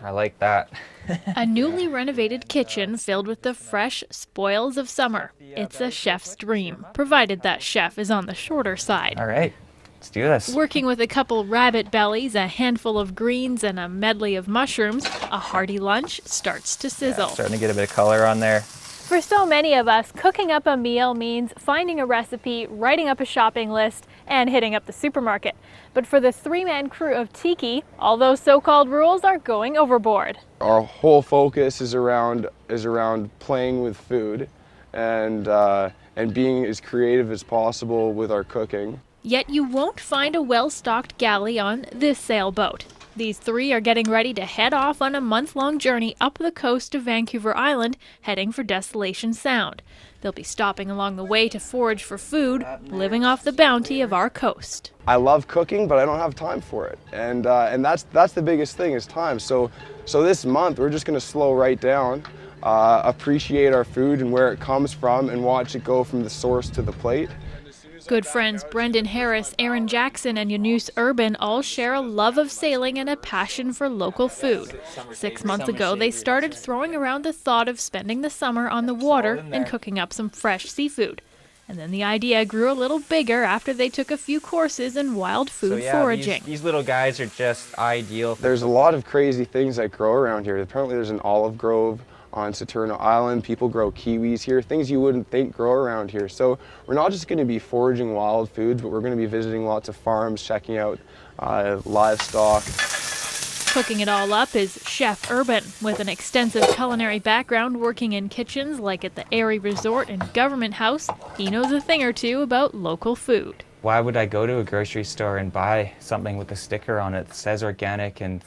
I like that. A newly renovated kitchen filled with the fresh spoils of summer. It's a chef's dream, provided that chef is on the shorter side. All right, let's do this. Working with a couple rabbit bellies, a handful of greens, and a medley of mushrooms, a hearty lunch starts to sizzle. Yeah, starting to get a bit of color on there. For so many of us, cooking up a meal means finding a recipe, writing up a shopping list, and hitting up the supermarket. But for the three-man crew of Tiki, all those so-called rules are going overboard. Our whole focus is around playing with food and being as creative as possible with our cooking. Yet you won't find a well-stocked galley on this sailboat. These three are getting ready to head off on a month-long journey up the coast of Vancouver Island, heading for Desolation Sound. They'll be stopping along the way to forage for food, living off the bounty of our coast. I love cooking, but I don't have time for it, and that's the biggest thing is time. So this month we're just going to slow right down, appreciate our food and where it comes from, and watch it go from the source to the plate. Good friends Brendan Harris, Aaron Jackson, and Yunus Urban all share a love of sailing and a passion for local food. 6 months ago, they started throwing around the thought of spending the summer on the water and cooking up some fresh seafood. And then the idea grew a little bigger after they took a few courses in wild food foraging. These little guys are just ideal. There's a lot of crazy things that grow around here. Apparently there's an olive grove on Saturno Island. People grow kiwis here, things you wouldn't think grow around here. So we're not just going to be foraging wild foods, but we're going to be visiting lots of farms, checking out livestock. Cooking it all up is Chef Urban, with an extensive culinary background working in kitchens like at the Airy Resort and Government House. He knows a thing or two about local food. Why would I go to a grocery store and buy something with a sticker on it that says organic and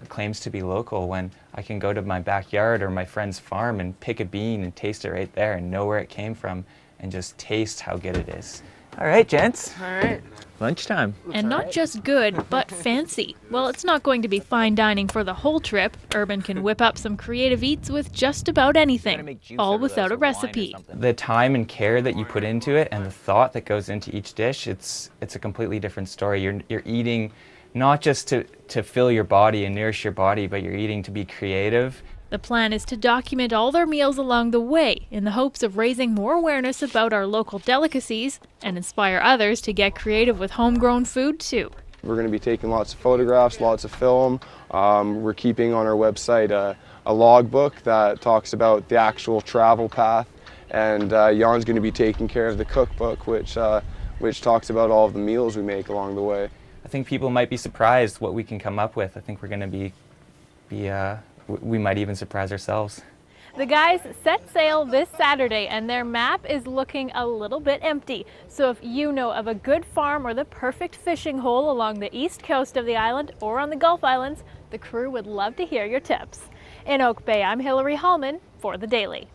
claims to be local when I can go to my backyard or my friend's farm and pick a bean and taste it right there and know where it came from and just taste how good it is? All right, gents. All right. Lunchtime. And not just good, but fancy. Well, it's not going to be fine dining for the whole trip. Urban can whip up some creative eats with just about anything, all without a recipe. The time and care that you put into it and the thought that goes into each dish, it's a completely different story. You're eating not just to fill your body and nourish your body, but you're eating to be creative. The plan is to document all their meals along the way in the hopes of raising more awareness about our local delicacies and inspire others to get creative with homegrown food too. We're going to be taking lots of photographs, lots of film. We're keeping on our website a logbook that talks about the actual travel path, and Jan's going to be taking care of the cookbook, which talks about all of the meals we make along the way. I think people might be surprised what we can come up with. I think we're going to we might even surprise ourselves. The guys set sail this Saturday and their map is looking a little bit empty. So if you know of a good farm or the perfect fishing hole along the east coast of the island or on the Gulf Islands, the crew would love to hear your tips. In Oak Bay, I'm Hillary Hallman for The Daily.